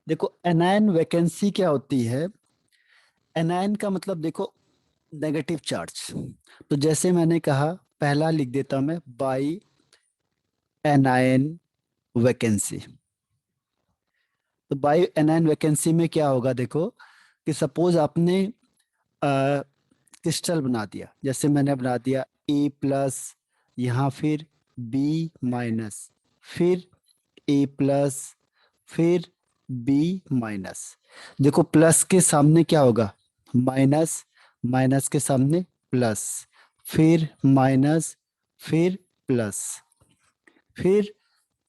देखो anion vacancy क्या होती है। एनायन का मतलब देखो नेगेटिव चार्ज। तो जैसे मैंने कहा, पहला लिख देता मैं बाई एनायन वैकेंसी। तो बाई एनायन वैकेंसी में क्या होगा देखो, कि सपोज आपने क्रिस्टल बना दिया, जैसे मैंने बना दिया ए प्लस, यहाँ फिर बी माइनस, फिर ए प्लस, फिर बी माइनस। देखो प्लस के सामने क्या होगा, माइनस, माइनस के सामने प्लस, फिर माइनस, फिर प्लस, फिर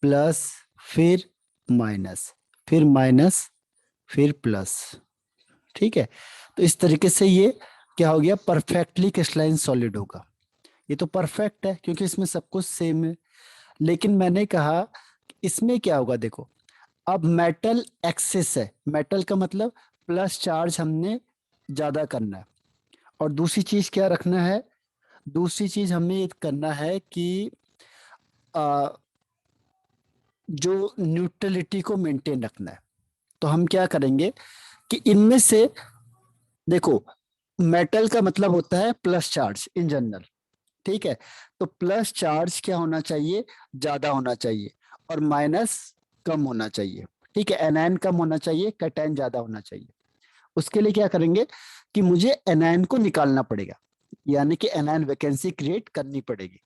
प्लस, फिर माइनस, फिर माइनस, फिर प्लस। ठीक है। तो इस तरीके से ये क्या हो गया, परफेक्टली क्रिस्टलाइन सॉलिड होगा। ये तो परफेक्ट है क्योंकि इसमें सब कुछ सेम है। लेकिन मैंने कहा कि इसमें क्या होगा देखो, अब मेटल एक्सेस है। मेटल का मतलब प्लस चार्ज हमने ज्यादा करना है। और दूसरी चीज क्या रखना है, दूसरी चीज हमें ये करना है कि आ, जो न्यूट्रलिटी को मेंटेन रखना है। तो हम क्या करेंगे कि इनमें से देखो, मेटल का मतलब होता है प्लस चार्ज इन जनरल। ठीक है। तो प्लस चार्ज क्या होना चाहिए, ज्यादा होना चाहिए, और माइनस कम होना चाहिए। ठीक है। एनायन कम होना चाहिए, कैटायन ज्यादा होना चाहिए। उसके लिए क्या करेंगे कि मुझे एनायन को निकालना पड़ेगा, यानी कि एनायन वैकेंसी क्रिएट करनी पड़ेगी।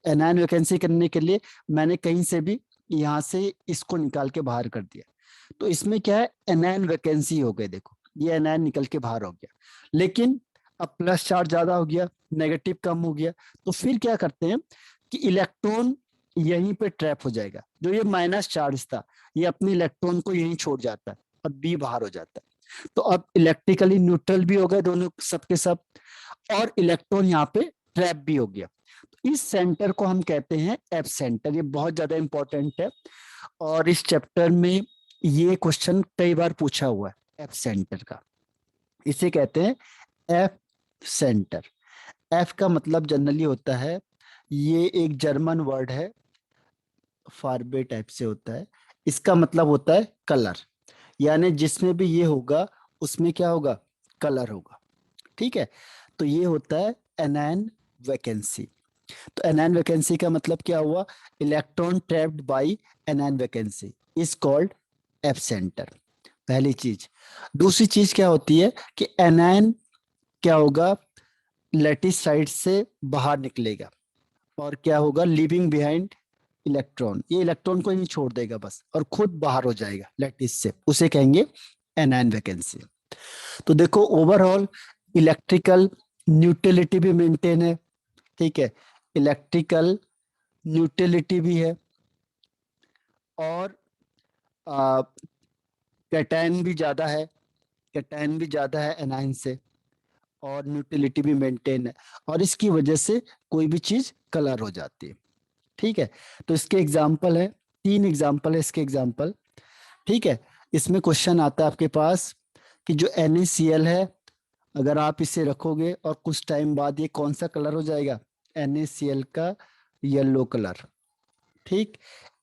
एनायन वैकेंसी करने के लिए मैंने कहीं से भी यहाँ से इसको निकाल के बाहर कर दिया। तो इसमें क्या है, एनायन वैकेंसी हो गई। देखो ये एनायन निकल के बाहर हो गया, लेकिन अब प्लस चार्ज ज्यादा हो गया, नेगेटिव कम हो गया। तो फिर क्या करते हैं कि इलेक्ट्रॉन यहीं पे ट्रैप हो जाएगा। जो ये माइनस चार्ज था, ये अपने इलेक्ट्रॉन को यहीं छोड़ जाता है, अब बी बाहर हो जाता है। तो अब इलेक्ट्रिकली न्यूट्रल भी हो गए दोनों सब के सब, और इलेक्ट्रॉन यहाँ पे ट्रैप भी हो गया। तो इस सेंटर को हम कहते हैं एफ सेंटर। ये बहुत ज्यादा इंपॉर्टेंट है, और इस चैप्टर में ये क्वेश्चन कई बार पूछा हुआ है एफ सेंटर का। इसे कहते हैं एफ सेंटर। एफ का मतलब जनरली होता है, ये एक जर्मन वर्ड है, फारबे टाइप से होता है। इसका मतलब होता है कलर, यानी जिसमें भी ये होगा उसमें क्या होगा, कलर होगा। ठीक है। तो ये होता है एनायन वैकेंसी। तो एनायन वैकेंसी का मतलब क्या हुआ, electron trapped bye anion vacancy is called F centre. पहली चीज। दूसरी चीज क्या होती है कि एनायन क्या होगा, लैटिस साइड से बाहर निकलेगा, और क्या होगा, लिविंग बिहाइंड इलेक्ट्रॉन। ये इलेक्ट्रॉन को ही छोड़ देगा बस, और खुद बाहर हो जाएगा लैटिस से, उसे कहेंगे एनायन वैकेंसी। तो देखो ओवरऑल इलेक्ट्रिकल न्यूट्रलिटी भी मेंटेन है। ठीक है। इलेक्ट्रिकल न्यूट्रलिटी भी है, और कैटायन भी ज्यादा है, कैटायन भी ज्यादा है एनायन से, और न्यूट्रलिटी भी मेंटेन है। और इसकी वजह से कोई भी चीज कलर हो जाती है। ठीक है। तो इसके एग्जाम्पल है, तीन एग्जाम्पल है इसके एग्जाम्पल। ठीक है। इसमें क्वेश्चन आता है आपके पास कि जो NaCl है, अगर आप इसे रखोगे और कुछ टाइम बाद ये कौन सा कलर हो जाएगा, NaCl का येलो कलर। ठीक।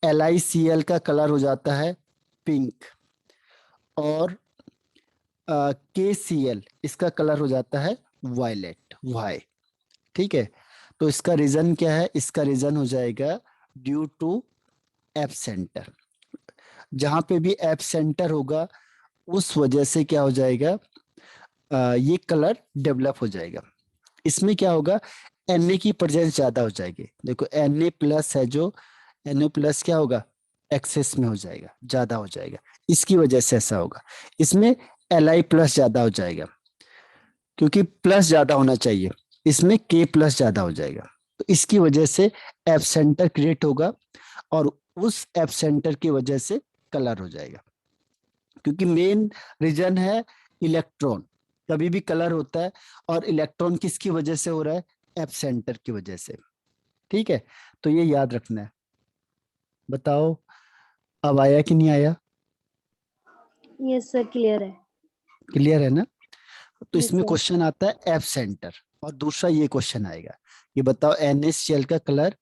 LiCl का कलर हो जाता है पिंक, और KCl इसका कलर हो जाता है वायलेट, वाई। ठीक है। तो इसका रीजन क्या है, इसका रीजन हो जाएगा ड्यू टू एप सेंटर। जहां पे भी एप सेंटर होगा उस वजह से क्या हो जाएगा, ये कलर डेवलप हो जाएगा। इसमें क्या होगा, Na की प्रेजेंस ज्यादा हो जाएगी। देखो Na प्लस है जो, Na प्लस क्या होगा, एक्सेस में हो जाएगा, ज्यादा हो जाएगा। इसकी वजह से ऐसा होगा। इसमें Li प्लस ज्यादा हो जाएगा, क्योंकि प्लस ज्यादा होना चाहिए, इसमें K प्लस ज्यादा हो जाएगा। तो इसकी वजह से एप सेंटर क्रिएट होगा, और उस एप सेंटर की वजह से कलर हो जाएगा। क्योंकि मेन रीजन है इलेक्ट्रॉन, कभी भी कलर होता है, और इलेक्ट्रॉन किसकी वजह से हो रहा है, एप सेंटर की वजह से। ठीक है। तो ये याद रखना है। बताओ अब आया कि नहीं आया, यस सर, क्लियर है। क्लियर है ना। तो यस इसमें सर। क्वेश्चन आता है एफ सेंटर, और दूसरा ये क्वेश्चन आएगा, ये बताओ NaCl का कलर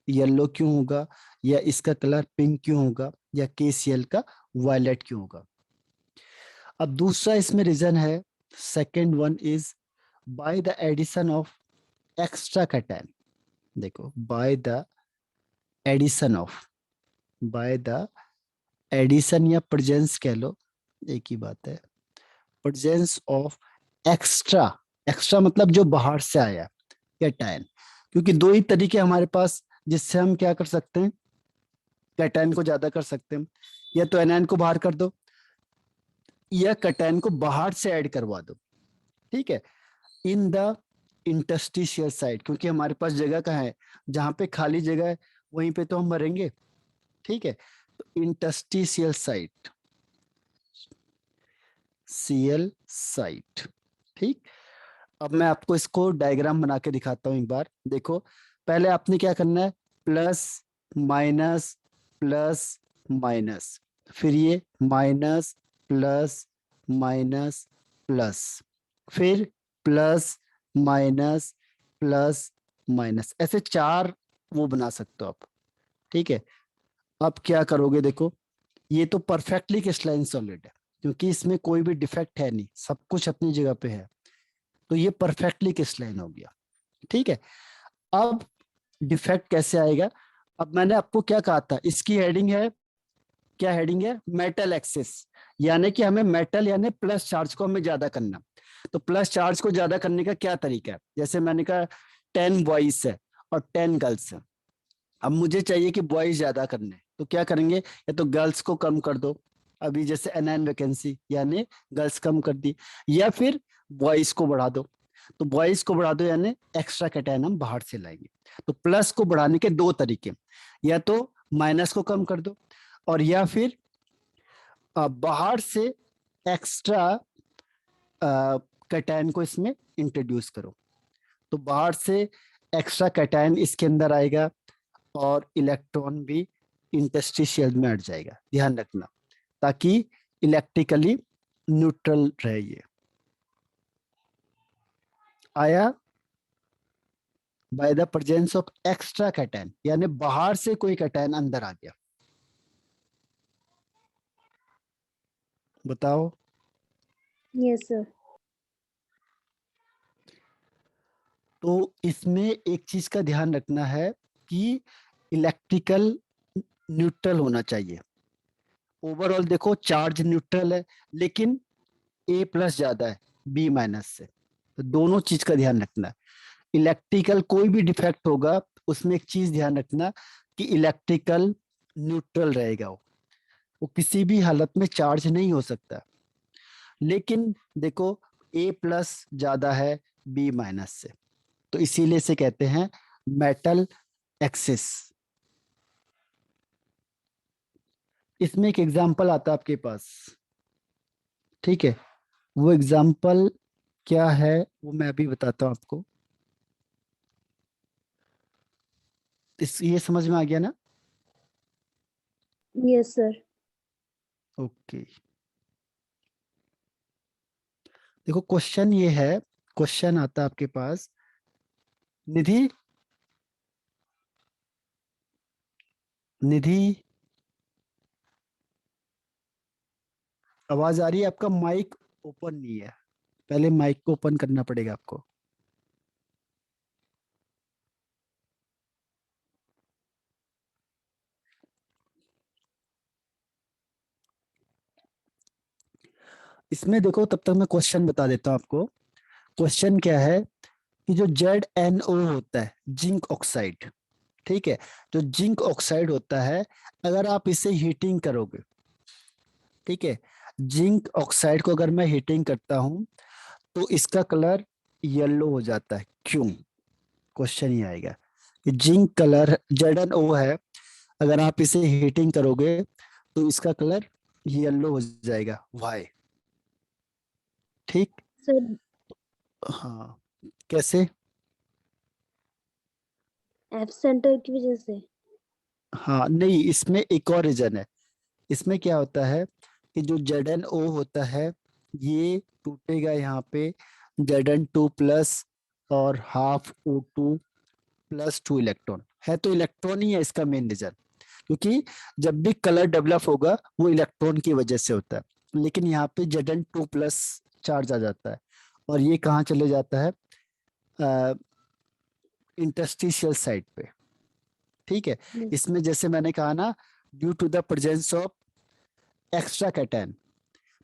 येलो क्यों होगा, या इसका कलर पिंक क्यों होगा, या KCl का वायलेट क्यों होगा। अब दूसरा इसमें रीजन है, second one is by the addition of extra cation. देखो addition of by the addition या प्रेजेंस कह लो, एक ही बात है, प्रेजेंस ऑफ एक्स्ट्रा। एक्स्ट्रा मतलब जो बाहर से आया कैटायन, क्योंकि दो ही तरीके हमारे पास जिससे हम क्या कर सकते हैं, कैटायन को ज्यादा कर सकते हैं। या तो एनायन को बाहर कर दो, या कैटायन को बाहर से ऐड करवा दो। ठीक है, इन द इंटरस्टिशियल साइड, क्योंकि हमारे पास जगह कहाँ है, जहां पे खाली जगह है वहीं पे तो हम भरेंगे। ठीक है, तो इंटरस्टिशियल साइट, सीएल साइट। ठीक, अब मैं आपको इसको डायग्राम बना के दिखाता हूं एक बार। देखो, पहले आपने क्या करना है, प्लस माइनस प्लस माइनस, फिर ये माइनस प्लस माइनस प्लस, फिर प्लस माइनस प्लस माइनस, ऐसे चार वो बना सकते हो आप। ठीक है, अब क्या करोगे, देखो ये तो परफेक्टली क्रिस्टलाइन सॉलिड है, क्योंकि इसमें कोई भी डिफेक्ट है नहीं, सब कुछ अपनी जगह पे है, तो ये परफेक्टली क्रिस्टलाइन हो गया। ठीक है, अब डिफेक्ट कैसे आएगा। अब मैंने आपको क्या कहा था, इसकी हेडिंग है, क्या हेडिंग है, मेटल एक्सेस, यानी कि हमें मेटल यानी प्लस चार्ज को हमें ज्यादा करना। तो प्लस चार्ज को ज्यादा करने का क्या तरीका है, जैसे मैंने कहा 10 बॉयज है और 10 गर्ल्स है। अब मुझे चाहिए कि बॉयज ज्यादा करने, तो क्या करेंगे, या तो गर्ल्स को कम कर दो, अभी जैसे एनआईन वैकेंसी यानी गर्ल्स कम कर दी, या फिर बॉयज को बढ़ा दो। तो बॉयज को बढ़ा दो यानी एक्स्ट्रा कैटायन हम बाहर से लाएंगे। तो प्लस को बढ़ाने के दो तरीके, या तो माइनस को कम कर दो, और या फिर बाहर से एक्स्ट्रा कैटायन को इसमें इंट्रोड्यूस करो। तो बाहर से एक्स्ट्रा कैटायन इसके अंदर आएगा और इलेक्ट्रॉन भी इंटरस्टिशियल में हट जाएगा, ध्यान रखना, ताकि इलेक्ट्रिकली न्यूट्रल रहे। ये आया, by the presence of extra cation, यानी बाहर से कोई कैटायन अंदर आ गया। बताओ। Yes, sir. तो इसमें एक चीज का ध्यान रखना है कि इलेक्ट्रिकल न्यूट्रल होना चाहिए। ओवरऑल देखो चार्ज न्यूट्रल है, लेकिन ए प्लस ज्यादा है बी माइनस से, तो दोनों चीज का ध्यान रखना है। इलेक्ट्रिकल कोई भी डिफेक्ट होगा उसमें एक चीज ध्यान रखना कि इलेक्ट्रिकल न्यूट्रल रहेगा, वो किसी भी हालत में चार्ज नहीं हो सकता। लेकिन देखो ए प्लस ज्यादा है बी माइनस से, तो इसीलिए से कहते हैं मेटल एक्सिस। इसमें एक एग्जांपल आता है आपके पास, ठीक है, वो एग्जांपल क्या है वो मैं अभी बताता हूँ आपको। ये समझ में आ गया ना। Yes, sir. ओके, देखो क्वेश्चन ये है, क्वेश्चन आता है आपके पास, निधि निधि आवाज आ रही है, आपका माइक ओपन नहीं है, पहले माइक को ओपन करना पड़ेगा आपको। इसमें देखो, तब तक मैं क्वेश्चन बता देता हूँ आपको। क्वेश्चन क्या है कि जो ZnO होता है, जिंक ऑक्साइड, ठीक है, जो जिंक ऑक्साइड होता है, अगर आप इसे हीटिंग करोगे, ठीक है, जिंक ऑक्साइड को अगर मैं हीटिंग करता हूं तो इसका कलर येलो हो जाता है, क्यों। क्वेश्चन ये आएगा कि जिंक कलर ZnO है, अगर आप इसे हीटिंग करोगे तो इसका कलर येलो हो जाएगा, वाई। ठीक, Sir, हाँ, कैसे। F center की वजह से. हाँ नहीं, इसमें एक और रीजन है। इसमें क्या होता है कि जो ZnO होता है ये टूटेगा यहाँ पे Zn2 प्लस और हाफ O2 प्लस 2 इलेक्ट्रॉन है, तो इलेक्ट्रॉन ही है इसका मेन रीजन, क्योंकि जब भी कलर डेवलप होगा वो इलेक्ट्रॉन की वजह से होता है। लेकिन यहाँ पे Zn2+ चार्ज आ जाता है और ये कहाँ चले जाता है, इंटरस्टिशियल साइड पे। ठीक है, Yes. इसमें जैसे मैंने कहा ना, due to the presence of extra cation,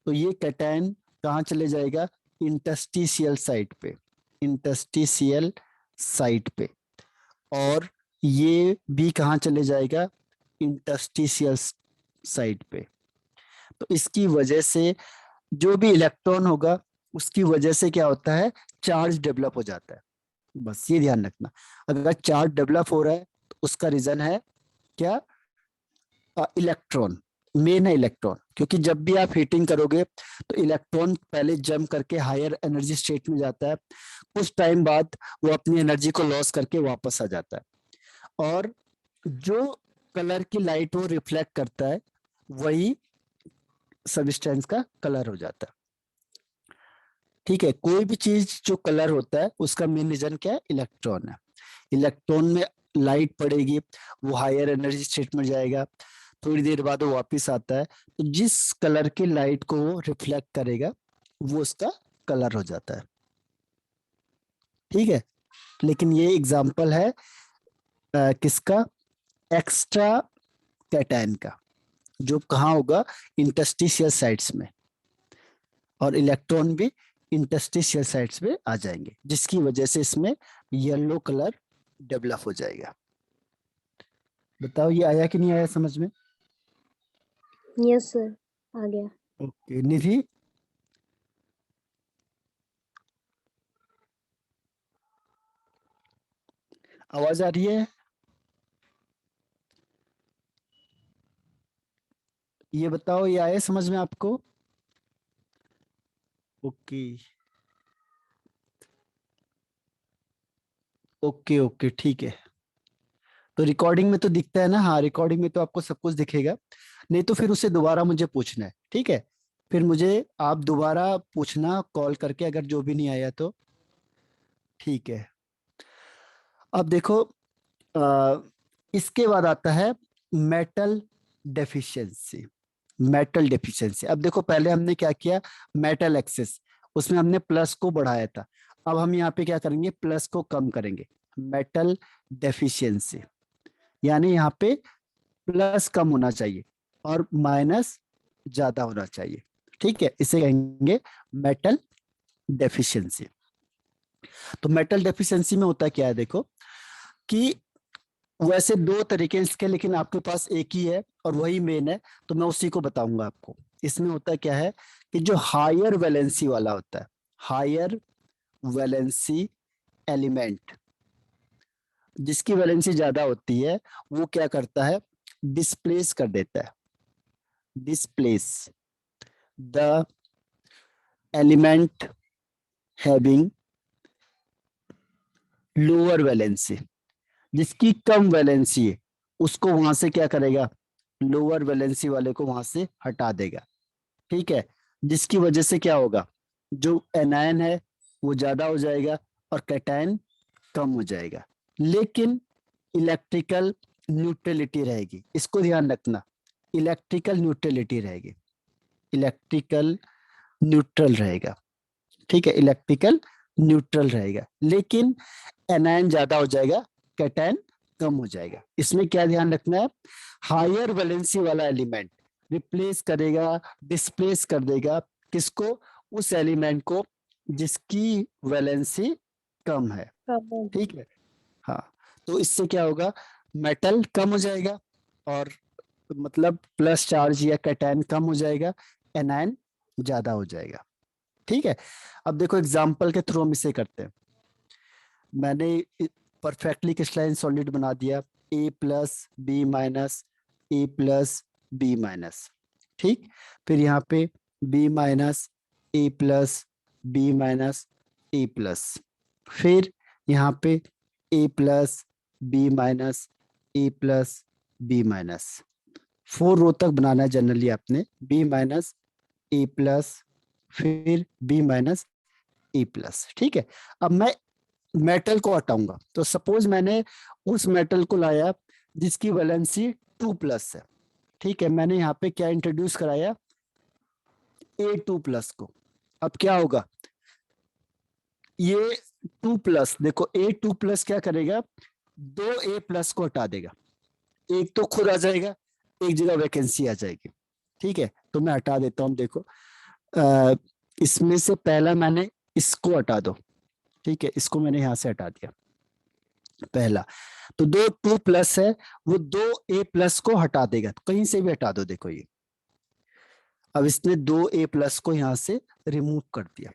तो ये कैटायन कहाँ चले जाएगा, इंटरस्टिशियल साइड पे, इंटरस्टिशियल साइड पे। और ये भी कहाँ चले जाएगा, इंटरस्टिशियल साइड पे। तो इसकी वजह से जो भी इलेक्ट्रॉन होगा उसकी वजह से क्या होता है, चार्ज डेवलप हो जाता है। बस ये ध्यान रखना, अगर चार्ज डेवलप हो रहा है तो उसका रीजन है क्या, इलेक्ट्रॉन, मेन है इलेक्ट्रॉन। क्योंकि जब भी आप हीटिंग करोगे तो इलेक्ट्रॉन पहले जंप करके हायर एनर्जी स्टेट में जाता है, कुछ टाइम बाद वो अपनी एनर्जी को लॉस करके वापस आ जाता है, और जो कलर की लाइट वो रिफ्लेक्ट करता है वही सबस्टेंस का कलर हो जाता है। ठीक है, कोई भी चीज जो कलर होता है उसका मेन रीजन क्या है, इलेक्ट्रॉन है। इलेक्ट्रॉन में लाइट पड़ेगी, वो हायर एनर्जी स्टेट में जाएगा, थोड़ी देर बाद वो वापस आता है, तो जिस कलर की लाइट को वो रिफ्लेक्ट करेगा वो उसका कलर हो जाता है। ठीक है, लेकिन ये एग्जांपल है किसका, एक्स्ट्रा कैटायन का, जो कहाँ होगा, इंटरस्टिशियल साइड्स में, और इलेक्ट्रॉन भी इंटरस्टिशियल साइड्स में आ जाएंगे, जिसकी वजह से इसमें येलो कलर डेवलप हो जाएगा। बताओ ये आया कि नहीं आया समझ में। Yes, sir. आ गया. ओके निधि, आवाज आ रही है, ये बताओ ये आया समझ में आपको। ओके ओके ओके ठीक है, तो रिकॉर्डिंग में तो दिखता है ना, हाँ रिकॉर्डिंग में तो आपको सब कुछ दिखेगा, नहीं तो फिर उसे दोबारा मुझे पूछना है। ठीक है, फिर मुझे आप दोबारा पूछना कॉल करके अगर जो भी नहीं आया तो। ठीक है, अब देखो इसके बाद आता है मेटल डेफिशिएंसी। मेटल डेफिशिएंसी, अब देखो पहले हमने क्या किया, मेटल एक्सेस, उसमें हमने प्लस को बढ़ाया था, अब हम यहाँ पे क्या करेंगे, प्लस को कम करेंगे। मेटल डेफिशिएंसी यानी यहाँ पे प्लस कम होना चाहिए और माइनस ज्यादा होना चाहिए। ठीक है, इसे कहेंगे मेटल डेफिशिएंसी। तो मेटल डेफिशिएंसी में होता क्या है, देखो कि वैसे दो तरीके हैं इसके, लेकिन आपके पास एक ही है और वही मेन है, तो मैं उसी को बताऊंगा आपको। इसमें होता क्या है कि जो हायर वैलेंसी वाला होता है, हायर वैलेंसी एलिमेंट, जिसकी वैलेंसी ज्यादा होती है, वो क्या करता है, डिस्प्लेस कर देता है, displace the element having lower valency, जिसकी कम वैलेंसी है उसको वहां से क्या करेगा, लोअर वैलेंसी वाले को वहां से हटा देगा। ठीक है, जिसकी वजह से क्या होगा, जो एनायन है वो ज्यादा हो जाएगा और कैटायन कम हो जाएगा, लेकिन इलेक्ट्रिकल न्यूट्रलिटी रहेगी, इसको ध्यान रखना, इलेक्ट्रिकल न्यूट्रलिटी रहेगी, इलेक्ट्रिकल न्यूट्रल रहेगा। ठीक है, इलेक्ट्रिकल न्यूट्रल रहेगा, लेकिन एनायन ज्यादा हो जाएगा, कैटायन कम हो जाएगा। इसमें क्या ध्यान रखना है, हायर वैलेंसी वाला एलिमेंट रिप्लेस करेगा, डिस्प्लेस कर देगा किसको, उस एलिमेंट को जिसकी वैलेंसी कम है। Problem. ठीक है, हाँ, तो इससे क्या होगा, मेटल कम हो जाएगा और मतलब प्लस चार्ज या कैटायन कम हो जाएगा, एनायन ज्यादा हो जाएगा। ठीक है, अब देखो एग्जाम्पल के थ्रू हम इसे करते हैं। मैंने परफेक्टली क्रिस्टलाइन सॉलिड बना दिया, ए प्लस बी माइनस, ए प्लस बी माइनस। ठीक, फिर यहाँ पे बी माइनस, ए प्लस, बी माइनस, ए प्लस, फिर यहाँ पे ए प्लस, बी माइनस, ए प्लस, बी माइनस। 4 रो तक बनाना है जनरली आपने, बी माइनस, ए प्लस, फिर बी माइनस, ए प्लस। ठीक है, अब मैं मेटल को हटाऊंगा, तो सपोज मैंने उस मेटल को लाया जिसकी वैलेंसी 2+ है। ठीक है, मैंने यहाँ पे क्या इंट्रोड्यूस कराया, A2+ को। अब क्या होगा, ये 2+, देखो A2+ क्या करेगा, 2A+ को हटा देगा, एक तो खुद आ जाएगा, एक जगह वैकेंसी आ जाएगी। ठीक है, तो मैं हटा देता हूं, देखो इसमें से पहला मैंने इसको हटा दो। ठीक है, इसको मैंने यहां से हटा दिया पहला, तो 2+2 है, वो 2A+ को हटा देगा, तो कहीं से भी हटा दो, देखो ये अब इसने 2A+ को यहां से रिमूव कर दिया।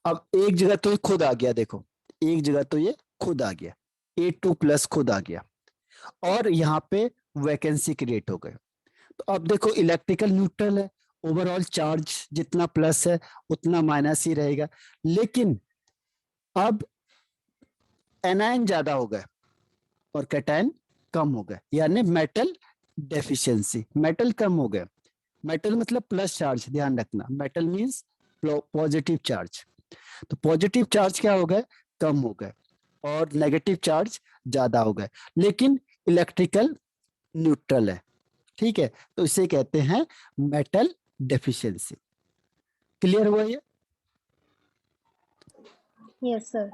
अब एक जगह तो ये खुद आ गया, देखो एक जगह तो ये खुद आ गया, A2+ खुद आ गया, और यहाँ पे वैकेंसी क्रिएट हो गए। तो अब देखो इलेक्ट्रिकल न्यूट्रल है, ओवरऑल चार्ज जितना प्लस है उतना माइनस ही रहेगा, लेकिन अब एनायन ज्यादा हो गए और कैटायन कम हो गए, यानी मेटल डेफिशिएंसी, मेटल कम हो गए। मेटल मतलब प्लस चार्ज, ध्यान रखना, मेटल मींस पॉजिटिव चार्ज। तो पॉजिटिव चार्ज क्या हो गए, कम हो गए, और नेगेटिव चार्ज ज्यादा हो गए, लेकिन इलेक्ट्रिकल न्यूट्रल है। ठीक है, तो इसे कहते हैं मेटल डेफिशिएंसी। क्लियर हुआ ये? Yes sir.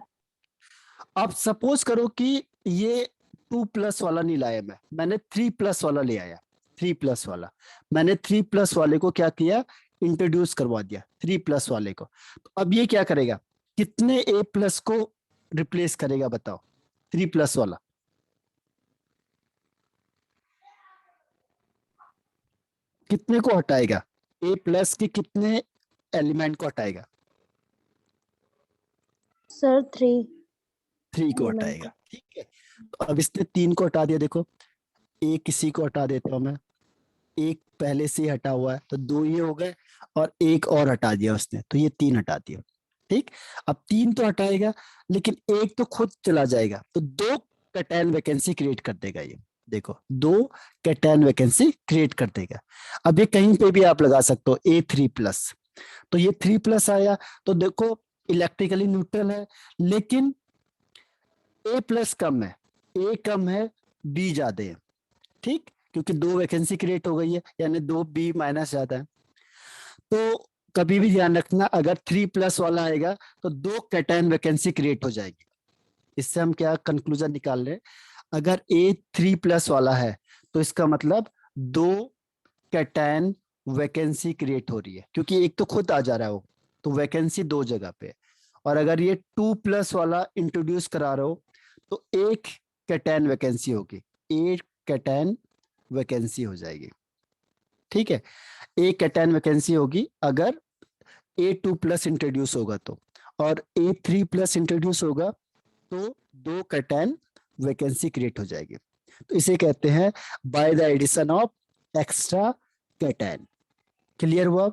अब सपोज करो कि ये 2+ वाला नहीं लाया मैंने 3+ वाला ले आया, 3+ वाला, मैंने 3+ वाले को क्या किया, इंट्रोड्यूस करवा दिया 3+ वाले को। तो अब ये क्या करेगा, कितने A+ को रिप्लेस करेगा बताओ, 3+ वाला कितने को हटाएगा, A+ के कितने एलिमेंट को हटाएगा, सर 3 3 को एलिमेंट हटाएगा। को। ठीक है, तो अब इसने 3 को हटा दिया, देखो एक किसी को हटा देता हूं मैं, एक पहले से ही हटा हुआ है, तो 2 ये हो गए, और एक और हटा दिया उसने, तो ये 3 हटा दिया। ठीक, अब 3 तो हटाएगा, लेकिन एक तो खुद चला जाएगा, तो 2 कैटायन वैकेंसी क्रिएट कर देगा ये, देखो 2 कैटायन वैकेंसी क्रिएट कर देगा। अब ये कहीं पे भी आप लगा सकते हो A3+, तो ये 3+ आया, तो देखो इलेक्ट्रिकली न्यूट्रल है, लेकिन A+ कम है, A कम है, B ज्यादा है। ठीक, क्योंकि 2 वैकेंसी क्रिएट हो गई है, यानी 2B- ज्यादा है। तो कभी भी ध्यान रखना, अगर 3+ वाला आएगा तो 2 कैटायन वैकेंसी क्रिएट हो जाएगी। इससे हम क्या कंक्लूजन निकाल रहे हैं, अगर A3+ वाला है तो इसका मतलब 2 कैटायन वैकेंसी क्रिएट हो रही है, क्योंकि एक तो खुद आ जा रहा है वो, तो वैकेंसी 2 जगह पे है। और अगर ये 2+ वाला इंट्रोड्यूस करा रहे हो तो एक कैटायन वैकेंसी होगी, एक कैटायन वैकेंसी हो जाएगी। ठीक है, एक कैटायन वैकेंसी होगी अगर A2+ इंट्रोड्यूस होगा तो, और A3+ इंट्रोड्यूस होगा तो 2 कैटायन वैकेंसी क्रिएट हो जाएगी। तो इसे कहते हैं by the addition of extra cation. Clear हुआ?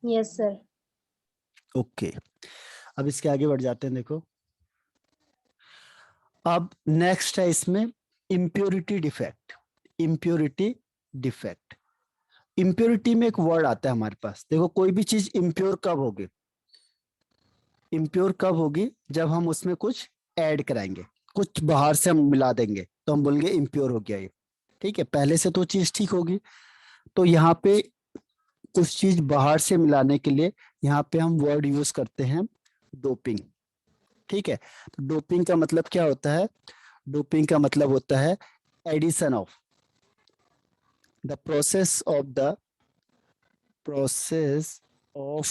Yes sir. ओके, अब इसके आगे बढ़ जाते हैं, देखो अब नेक्स्ट है इसमें impurity defect. Impurity defect, impurity में एक वर्ड आता है हमारे पास, देखो कोई भी चीज इम्प्योर कब होगी, इम्प्योर कब होगी, जब हम उसमें कुछ ऐड कराएंगे, कुछ बाहर से हम मिला देंगे, तो हम बोलेंगे इम्प्योर हो गया ये। ठीक है, पहले से तो चीज ठीक होगी, तो यहाँ पे कुछ चीज बाहर से मिलाने के लिए यहाँ पे हम वर्ड यूज करते हैं डोपिंग। ठीक है, तो डोपिंग का मतलब क्या होता है, डोपिंग का मतलब होता है addition of the process of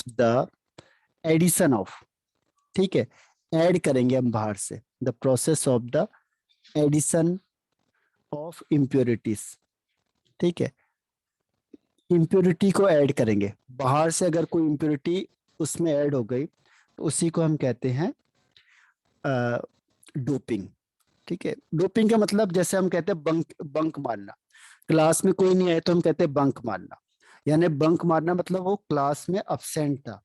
the addition of. ठीक है, ऐड करेंगे हम बाहर से, the process of the addition of impurities. ठीक है, इम्प्योरिटी को ऐड करेंगे बाहर से, अगर कोई इम्प्योरिटी उसमें ऐड हो गई तो उसी को हम कहते हैं डोपिंग। ठीक है, डोपिंग का मतलब जैसे हम कहते हैं बंक, बंक मारना, क्लास में कोई नहीं आया तो हम कहते हैं बंक मारना, यानी बंक मारना मतलब वो क्लास में अब्सेंट था।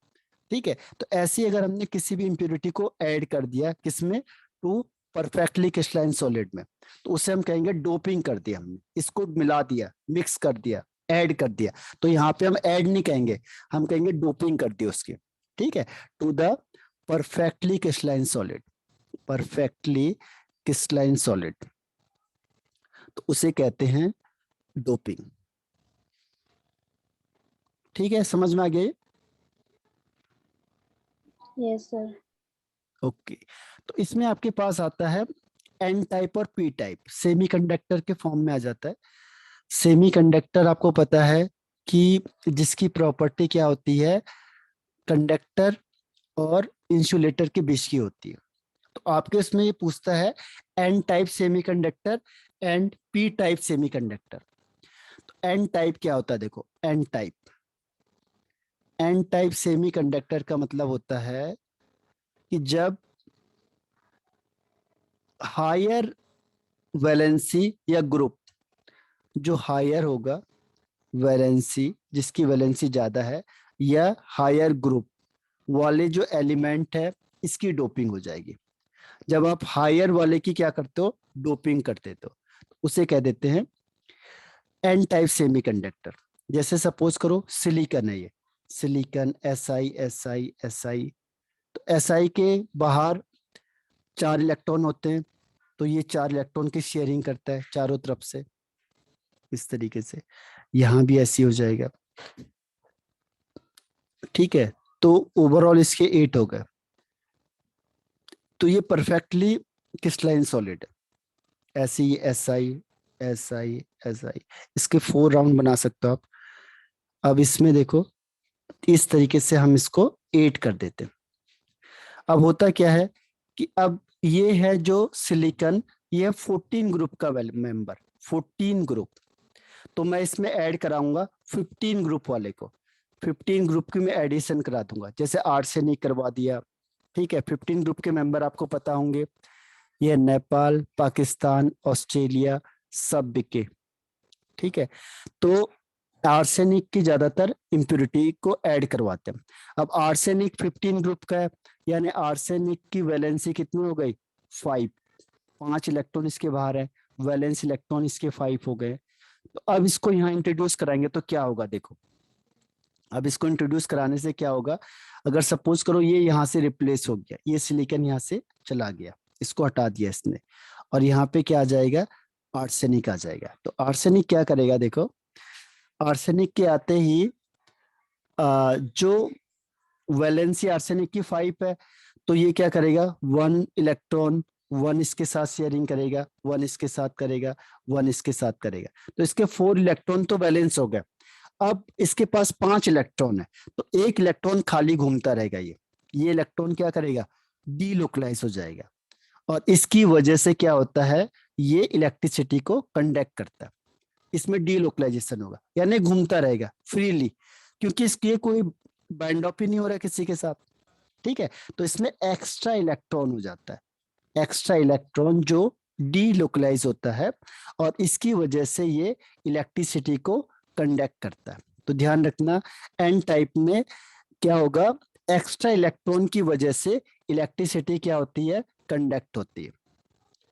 ठीक है, तो ऐसी अगर हमने किसी भी इम्प्योरिटी को ऐड कर दिया किसमें, टू परफेक्टली क्रिस्टलाइन सॉलिड में, तो उसे हम कहेंगे डोपिंग कर दिया, हमने इसको मिला दिया, मिक्स कर दिया, ऐड कर दिया। तो यहाँ पे हम ऐड नहीं कहेंगे, हम कहेंगे डोपिंग कर दी उसकी। ठीक है, to the perfectly crystalline solid, perfectly crystalline solid, तो उसे कहते हैं डोपिंग। ठीक है, समझ में आ गया ये? Yes, sir. ओके, तो इसमें आपके पास आता है एन टाइप और पी टाइप, सेमीकंडक्टर के फॉर्म में आ जाता है। सेमीकंडक्टर आपको पता है कि जिसकी प्रॉपर्टी क्या होती है, कंडक्टर और इंसुलेटर के बीच की होती है। तो आपके उसमें ये पूछता है N type semiconductor and P type semiconductor. तो एन टाइप क्या होता है, देखो एन टाइप सेमीकंडक्टर का मतलब होता है कि जब हायर वैलेंसी या ग्रुप, जो हायर होगा वैलेंसी, जिसकी वैलेंसी ज्यादा है, या हायर ग्रुप वाले जो एलिमेंट है, इसकी डोपिंग हो जाएगी। जब आप हायर वाले की क्या करते हो, डोपिंग करते हो, उसे कह देते हैं एन टाइप सेमीकंडक्टर। जैसे सपोज करो सिलिकॉन है, ये सिलिकॉन SI तो SI के बाहर 4 इलेक्ट्रॉन होते हैं, तो ये 4 इलेक्ट्रॉन की शेयरिंग करता है चारों तरफ से, इस तरीके से यहाँ भी ऐसी हो जाएगा। ठीक है, तो ओवरऑल इसके 8 हो गए। तो ये परफेक्टली क्रिस्टलाइन सॉलिड है। ऐसे ही SI इसके 4 राउंड बना सकते हो आप। अब इसमें देखो, इस तरीके से हम इसको 8 कर देते हैं। अब होता क्या है कि अब ये है जो सिलिकॉन, ये 14 ग्रुप का मेंबर, 14 ग्रुप। तो मैं इसमें ऐड कराऊंगा 15 ग्रुप वाले को, 15 ग्रुप की मैं एडिशन करा दूंगा, जैसे आर्सेनिक करवा दिया। ठीक है, 15 ग्रुप के मेंबर आपको पता होंगे, ये नेपाल, पाकिस्तान, ऑस्ट्रेलिया, सब बिके। ठीक है, तो आर्सेनिक की ज्यादातर इम्प्योरिटी को ऐड करवाते हैं। अब आर्सेनिक 15 ग्रुप का है, यानी आर्सेनिक की वैलेंसी कितनी हो गई, 5, 5 इलेक्ट्रॉन इसके बाहर है, वैलेंस इलेक्ट्रॉन इसके 5 हो गए। तो अब इसको यहाँ इंट्रोड्यूस कराएंगे तो क्या होगा, देखो अब इसको इंट्रोड्यूस कराने से क्या होगा, अगर सपोज करो ये यहाँ से रिप्लेस हो गया, ये सिलिकॉन यहाँ से चला गया, इसको हटा दिया इसने, और यहाँ पे क्या आ जाएगा, आर्सेनिक आ जाएगा। तो आर्सेनिक क्या करेगा, देखो आर्सेनिक के आते ही जो वैलेंसी आर्सेनिक की 5 है, तो ये क्या करेगा, 1 इलेक्ट्रॉन, 1 इसके साथ शेयरिंग करेगा, 1 इसके साथ करेगा, 1 इसके साथ करेगा, तो इसके 4 इलेक्ट्रॉन तो बैलेंस हो गए। अब इसके पास 5 इलेक्ट्रॉन है, तो 1 इलेक्ट्रॉन खाली घूमता रहेगा, ये इलेक्ट्रॉन क्या करेगा, डीलोकलाइज हो जाएगा, और इसकी वजह से क्या होता है, ये इलेक्ट्रिसिटी को कंडक्ट करता है, इसमें डीलोकलाइजेशन होगा, यानी घूमता रहेगा फ्रीली, क्योंकि इसके कोई बाइंड अप ही नहीं हो रहा किसी के साथ। ठीक है, तो इसमें एक्स्ट्रा इलेक्ट्रॉन हो जाता है, एक्स्ट्रा इलेक्ट्रॉन जो डीलोकलाइज होता है, और इसकी वजह से ये इलेक्ट्रिसिटी को कंडक्ट करता है। तो ध्यान रखना, एन टाइप में क्या होगा, एक्स्ट्रा इलेक्ट्रॉन की वजह से इलेक्ट्रिसिटी क्या होती है, कंडक्ट होती है,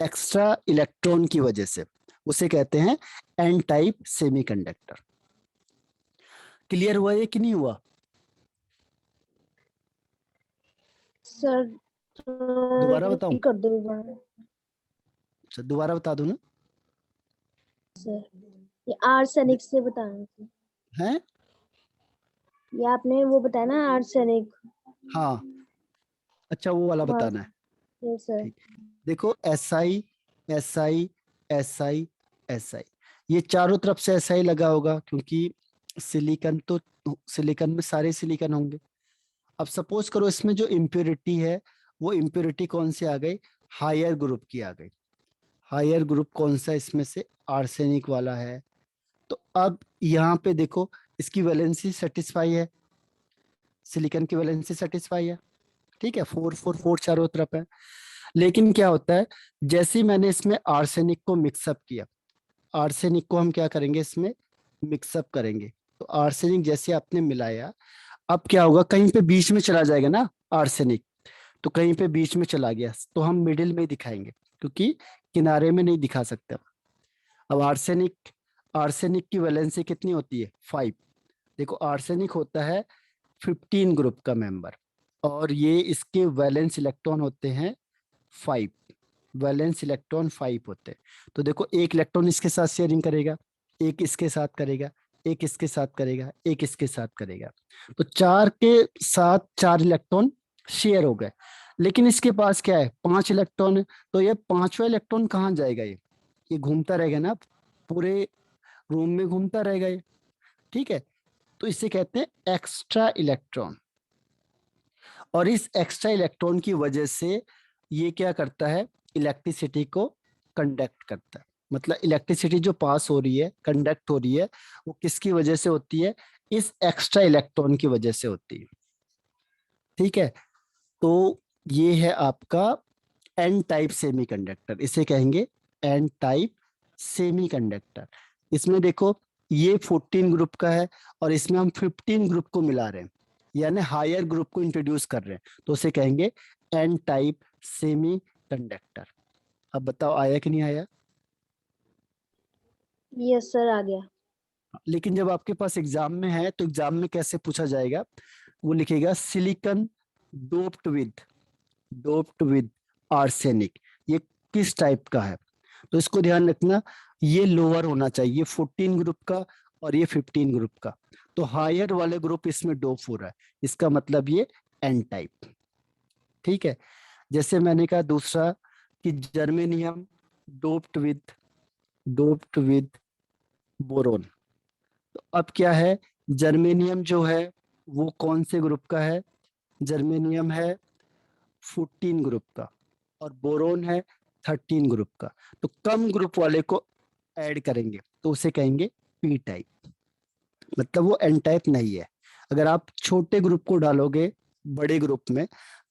एक्स्ट्रा इलेक्ट्रॉन की वजह से, उसे कहते हैं एन टाइप सेमीकंडक्टर। क्लियर हुआ ये कि नहीं हुआ? सर दोबारा बताऊं? कर दो एक बार। अच्छा, दोबारा बता दूं ना? सर ये आर्सेनिक से बताना था। है, ये आपने वो बताया ना आर्सेनिक। हाँ, अच्छा वो वाला हाँ बताना है। Yes sir. ठीक, देखो SI ये चारों तरफ से SI लगा होगा, क्योंकि सिलिकॉन तो, सिलिकॉन में सारे सिलिकॉन होंगे। अब सपोज करो इसमें जो इम्प्योरिटी है, वो इम्प्योरिटी कौन सी आ गई, हायर ग्रुप की आ गई। हायर ग्रुप कौन सा, इसमें से आर्सेनिक वाला है। तो अब यहाँ पे देखो, इसकी वैलेंसी सेटिस्फाई है, सिलिकॉन की वैलेंसी सेटिस्फाई है। ठीक है, 4 4 4 चारों तरफ है। लेकिन क्या होता है, जैसे ही मैंने इसमें आर्सेनिक को मिक्सअप किया, आर्सेनिक को हम क्या करेंगे, इसमें मिक्सअप करेंगे, तो आर्सेनिक जैसे आपने मिलाया, अब क्या होगा, कहीं पे बीच में चला जाएगा ना आर्सेनिक, तो कहीं पे बीच में चला गया, तो हम मिडिल में ही दिखाएंगे, क्योंकि किनारे में नहीं दिखा सकते। अब आर्सेनिक, आर्सेनिक की वैलेंसी कितनी होती है, 5। देखो आर्सेनिक होता है 15 ग्रुप का मेंबर, और ये इसके वैलेंस इलेक्ट्रॉन होते हैं 5, वैलेंस इलेक्ट्रॉन 5 होते हैं। तो देखो एक इलेक्ट्रॉन इसके साथ शेयरिंग करेगा, एक इसके साथ करेगा, एक इसके साथ करेगा, एक इसके साथ करेगा, तो 4 के साथ 4 इलेक्ट्रॉन शेयर हो गए। लेकिन इसके पास क्या है, 5 इलेक्ट्रॉन है, तो ये पांचवा इलेक्ट्रॉन कहाँ जाएगा, ये घूमता रहेगा ना, पूरे रूम में घूमता रहेगा ये, ठीक है। तो इसे कहते हैं एक्स्ट्रा इलेक्ट्रॉन। और इस एक्स्ट्रा इलेक्ट्रॉन की वजह से ये क्या करता है, इलेक्ट्रिसिटी को कंडक्ट करता है। मतलब इलेक्ट्रिसिटी जो पास हो रही है, कंडक्ट हो रही है, वो किसकी वजह से होती है, इस एक्स्ट्रा इलेक्ट्रॉन की वजह से होती है, ठीक है। तो ये है आपका एन टाइप सेमीकंडक्टर, इसे कहेंगे एन टाइप सेमीकंडक्टर। इसमें देखो ये 14 ग्रुप का है और इसमें हम 15 ग्रुप को मिला रहे हैं, यानी हायर ग्रुप को इंट्रोड्यूस कर रहे हैं, तो उसे कहेंगे एन टाइप सेमीकंडक्टर। अब बताओ आया कि नहीं आया। यस सर, आ गया। लेकिन जब आपके पास एग्जाम में है तो एग्जाम में कैसे पूछा जाएगा, वो लिखेगा सिलिकॉन डोप्ड विद आर्सेनिक, ये किस टाइप का है। तो इसको ध्यान रखना, ये लोअर होना चाहिए 14 ग्रुप का और ये 15 ग्रुप का, तो हायर वाले ग्रुप इसमें डोप हो रहा है, इसका मतलब ये एन टाइप, ठीक है। जैसे मैंने कहा दूसरा कि जर्मेनियम डोप्ड विद बोरोन। तो अब क्या है, जर्मेनियम जो है वो कौन से ग्रुप का है, जर्मेनियम है 14 ग्रुप का और बोरोन है 13 ग्रुप का। तो कम ग्रुप वाले को ऐड करेंगे तो उसे कहेंगे पी टाइप, मतलब वो एन टाइप नहीं है। अगर आप छोटे ग्रुप को डालोगे बड़े ग्रुप में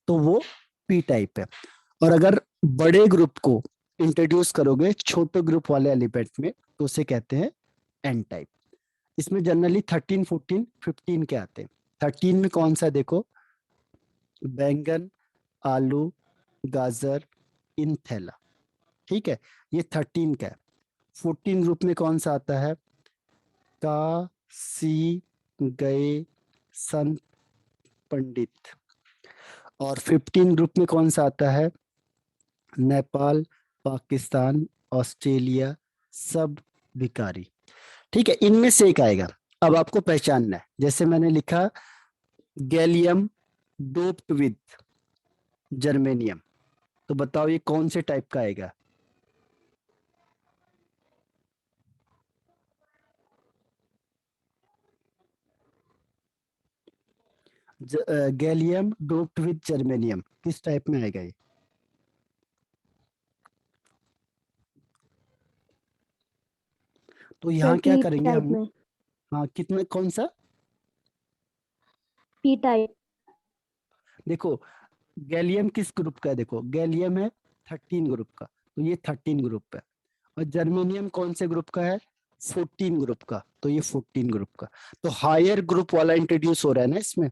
तो वो पी टाइप है, और अगर बड़े ग्रुप को इंट्रोड्यूस करोगे छोटे ग्रुप वाले एलिमेंट में तो उसे कहते हैं एन टाइप। इसमें जनरली 13, 14, 15 के आते हैं। 13 में कौन सा है देखो, बैंगन, आलू, गाजर, इन थैला, ठीक है, ये 13 का है। 14 ग्रुप में कौन सा आता है, का, सी, गए, संत, पंडित। और 15 ग्रुप में कौन सा आता है, नेपाल, पाकिस्तान, ऑस्ट्रेलिया, सब भिखारी, ठीक है, इनमें से एक आएगा। अब आपको पहचानना है, जैसे मैंने लिखा गैलियम डोप्ड विद जर्मेनियम, तो बताओ ये कौन से टाइप का आएगा, गैलियम डोप्ड विद जर्मेनियम किस टाइप में आएगा ये, तो सर यहाँ क्या पी करेंगे टाइप हम। में। हाँ, कितने, कौन सा, पी टाइप। देखो गैलियम किस ग्रुप का है, देखो गैलियम है 13 ग्रुप का, तो ये 13 ग्रुप है। और जर्मेनियम कौन से ग्रुप का है, 14 ग्रुप का, तो ये 14 ग्रुप का। तो हायर ग्रुप वाला इंट्रोड्यूस हो रहा है ना इसमें,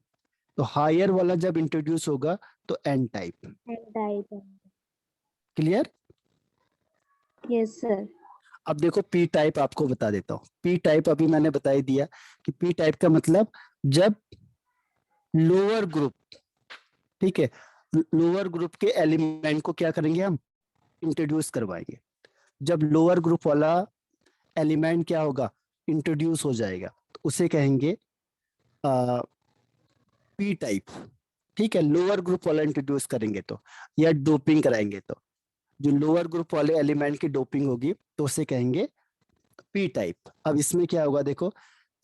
तो हायर वाला जब इंट्रोड्यूस होगा तो N type. N type. Clear. Yes sir. अब देखो पी टाइप आपको बता देता हूँ, पी टाइप अभी मैंने बता ही दिया कि पी टाइप का मतलब जब लोअर ग्रुप, ठीक है, लोअर ग्रुप के एलिमेंट को क्या करेंगे हम, इंट्रोड्यूस करवाएंगे। जब लोअर ग्रुप वाला एलिमेंट क्या होगा, इंट्रोड्यूस हो जाएगा, तो उसे कहेंगे पी टाइप, ठीक है। लोअर ग्रुप वाला इंट्रोड्यूस करेंगे तो, या डोपिंग कराएंगे तो, जो लोअर ग्रुप वाले एलिमेंट की डोपिंग होगी तो उसे कहेंगे पी टाइप। अब इसमें क्या होगा देखो,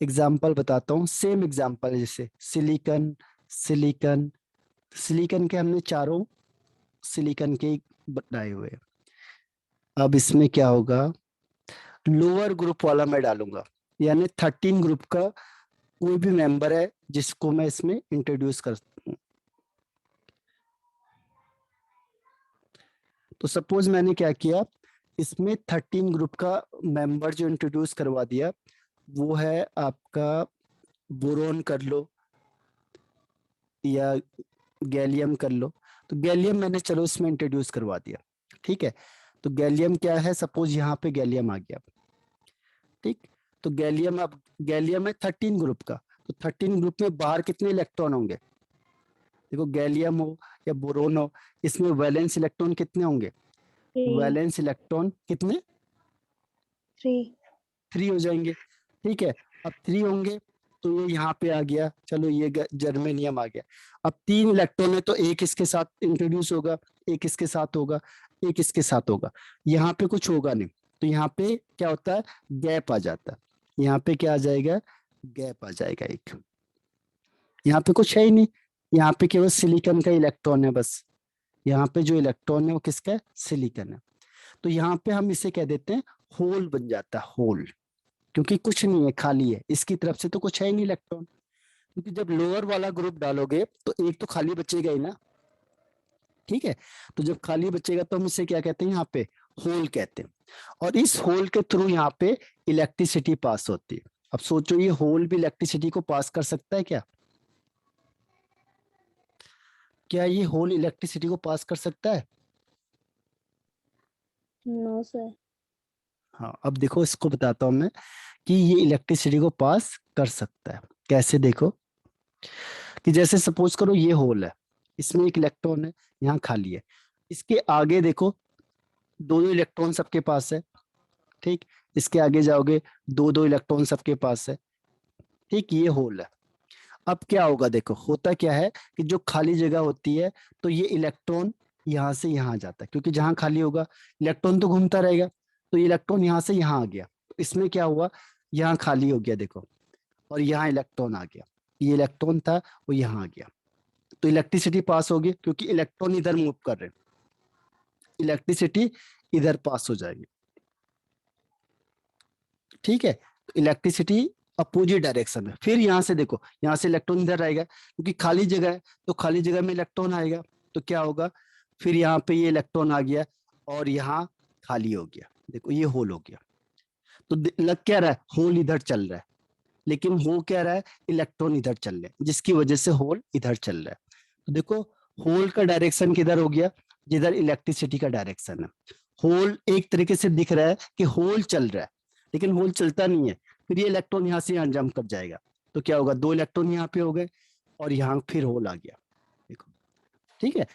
एग्जाम्पल बताता हूँ, सेम एग्जाम्पल है, जैसे सिलिकन, सिलिकन, सिलिकन के हमने चारों सिलिकन के ही बनाए हुए हैं। अब इसमें क्या होगा, लोअर ग्रुप वाला मैं डालूंगा, यानी 13 ग्रुप का कोई भी मेंबर है जिसको मैं इसमें इंट्रोड्यूस कर सकता हूँ। तो सपोज मैंने क्या किया, इसमें 13 ग्रुप का मेंबर जो इंट्रोड्यूस करवा दिया वो है आपका बोरोन कर लो या गैलियम कर लो। तो गैलियम मैंने चलो इसमें इंट्रोड्यूस करवा दिया, ठीक है। तो गैलियम क्या है, सपोज यहाँ पे गैलियम आ गया, ठीक। तो गैलियम, अब गैलियम है 13 ग्रुप का, तो 13 ग्रुप में बाहर कितने इलेक्ट्रॉन होंगे, देखो गैलियम हो या बोरोन हो, इसमें वैलेंस इलेक्ट्रॉन कितने होंगे, थ्री। वैलेंस इलेक्ट्रॉन कितने, थ्री। 3 हो जाएंगे, ठीक है। अब 3 होंगे तो ये यहाँ पे आ गया, चलो ये जर्मेनियम आ गया। अब 3 इलेक्ट्रॉन है तो एक इसके साथ इंट्रोड्यूस होगा, एक इसके साथ होगा, एक इसके साथ होगा, यहाँ पे कुछ होगा नहीं, तो यहाँ पे क्या होता है, गैप आ जाता है। यहाँ पे क्या आ जाएगा, गैप आ जाएगा एक, यहाँ पे कुछ है ही नहीं, यहाँ पे केवल सिलिकॉन का इलेक्ट्रॉन है बस, यहाँ पे जो इलेक्ट्रॉन है वो किसका है, सिलिकॉन है। तो यहाँ पे हम इसे कह देते हैं होल बन जाता है, होल, क्योंकि कुछ नहीं है, खाली है, इसकी तरफ से तो कुछ है ही नहीं इलेक्ट्रॉन, क्योंकि जब लोअर वाला ग्रुप डालोगे तो एक तो खाली बचेगा ही ना, ठीक है। तो जब खाली बचेगा तो हम इसे क्या कहते हैं, यहाँ पे होल कहते हैं, और इस होल के थ्रू यहाँ पे इलेक्ट्रिसिटी पास होती है। अब सोचो ये होल भी इलेक्ट्रिसिटी को पास कर सकता है क्या, क्या ये होल इलेक्ट्रिसिटी को पास कर सकता है? No sir. हाँ, अब देखो इसको बताता हूं मैं कि ये इलेक्ट्रिसिटी को पास कर सकता है कैसे। देखो कि जैसे सपोज करो ये होल है, इसमें एक इलेक्ट्रॉन है, यहाँ खाली है, इसके आगे देखो दो दो इलेक्ट्रॉन सबके पास है, ठीक, इसके आगे जाओगे दो दो इलेक्ट्रॉन सबके पास है, ठीक, ये होल है। अब क्या होगा, देखो होता क्या है कि जो खाली जगह होती है तो ये इलेक्ट्रॉन यहाँ से यहाँ जाता है, क्योंकि जहां खाली होगा इलेक्ट्रॉन तो घूमता रहेगा, तो ये इलेक्ट्रॉन यहाँ से यहाँ आ गया, तो इसमें क्या हुआ, यहाँ खाली हो गया देखो, और यहाँ इलेक्ट्रॉन आ गया, ये इलेक्ट्रॉन था वो यहाँ आ गया, तो इलेक्ट्रिसिटी पास होगी, क्योंकि इलेक्ट्रॉन इधर मूव कर रहे हैं, इलेक्ट्रिसिटी इधर पास हो जाएगी, ठीक है। तो इलेक्ट्रिसिटी अपोजिट डायरेक्शन में, फिर यहाँ से देखो, यहाँ से इलेक्ट्रॉन इधर आएगा, क्योंकि खाली जगह है तो खाली जगह में इलेक्ट्रॉन आएगा, तो क्या होगा, फिर यहाँ पे ये इलेक्ट्रॉन आ गया और यहाँ खाली हो गया, देखो ये होल हो गया। तो लग क्या रहा है, होल इधर चल रहा है, लेकिन हो क्या रहा है, इलेक्ट्रॉन इधर चल रहे हैं, जिसकी वजह से होल इधर चल रहा है। तो देखो होल का डायरेक्शन किधर हो गया, जिधर इलेक्ट्रिसिटी का डायरेक्शन है। होल एक तरीके से दिख रहा है कि होल चल रहा है, लेकिन होल चलता नहीं है, फिर ये इलेक्ट्रॉन यहाँ से यहाँ जंप कर जाएगा, तो क्या होगा, दो इलेक्ट्रॉन यहाँ पे हो गए और यहाँ फिर होल आ गया, देखो, ठीक है।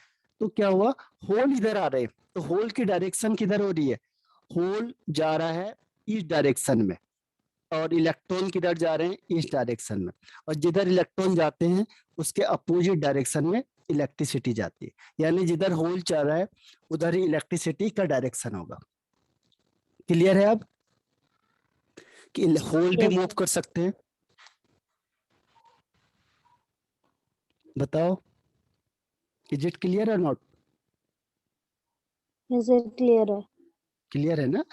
तो क्या हुआ, होल इधर आ रहे हैं, तो होल की डायरेक्शन किधर हो रही है, होल जा रहा है इस डायरेक्शन में, और इलेक्ट्रॉन किधर जा रहे हैं, इस डायरेक्शन में, और जिधर इलेक्ट्रॉन जाते हैं उसके अपोजिट डायरेक्शन में इलेक्ट्रिसिटी जाती है, यानी जिधर होल चल रहा है उधर ही इलेक्ट्रिसिटी का डायरेक्शन होगा। क्लियर है अब कि होल भी Yes, मूव sir. कर सकते हैं? बताओ, इज इट क्लियर और नॉट? Yes, sir, clear है। क्लियर है ना?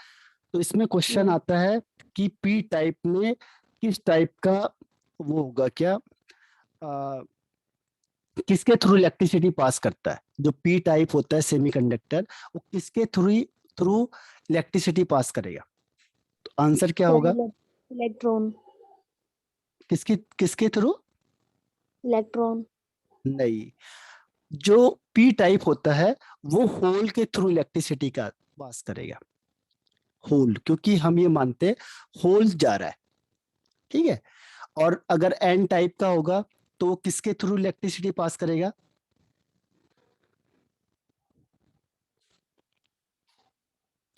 तो इसमें क्वेश्चन हम्म, आता है कि पी टाइप में किस टाइप का वो होगा क्या, किसके थ्रू इलेक्ट्रिसिटी पास करता है, जो पी टाइप होता है सेमीकंडक्टर, वो किसके थ्रू थ्रू इलेक्ट्रिसिटी पास करेगा? तो आंसर क्या सर होगा, इलेक्ट्रॉन। किसकी किसके थ्रू? इलेक्ट्रॉन। नहीं, जो पी टाइप होता है वो होल के थ्रू इलेक्ट्रिसिटी का पास करेगा, होल, क्योंकि हम ये मानते हैं होल जा रहा है, ठीक है। और अगर एन टाइप का होगा तो वो किसके थ्रू इलेक्ट्रिसिटी पास करेगा?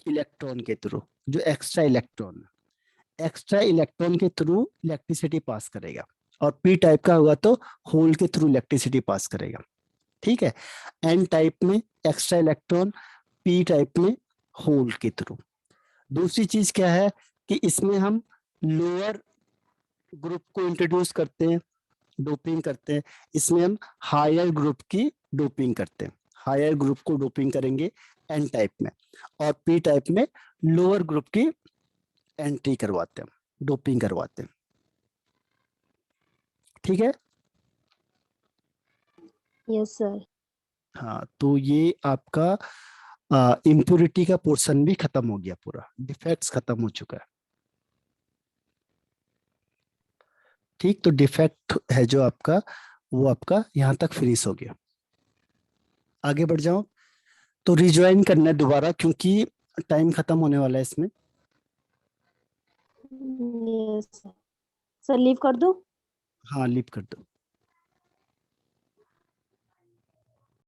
इलेक्ट्रॉन के थ्रू, जो एक्स्ट्रा इलेक्ट्रॉन, एक्स्ट्रा इलेक्ट्रॉन के थ्रू इलेक्ट्रिसिटी पास करेगा, और पी टाइप का होगा तो होल के थ्रू इलेक्ट्रिसिटी पास करेगा, ठीक है। एन टाइप में एक्स्ट्रा इलेक्ट्रॉन, पी टाइप में होल के थ्रू। दूसरी चीज क्या है कि इसमें हम लोअर ग्रुप को इंट्रोड्यूस करते हैं, डोपिंग करते हैं, इसमें हम हायर ग्रुप की डोपिंग करते हैं, हायर ग्रुप को डोपिंग करेंगे एन टाइप में, और पी टाइप में लोअर ग्रुप की एंट्री करवाते हैं, डोपिंग करवाते हैं, ठीक है। Yes sir. हाँ, तो ये आपका इम्प्योरिटी का पोर्शन भी खत्म हो गया, पूरा डिफेक्ट्स खत्म हो चुका है, ठीक। तो डिफेक्ट है जो आपका, वो आपका यहाँ तक फिनिश हो गया। आगे बढ़ जाओ, तो रिज्वाइन करना है दोबारा, क्योंकि टाइम खत्म होने वाला है इसमें। Yes sir. सर लीव कर दो। हाँ, लीव कर दो।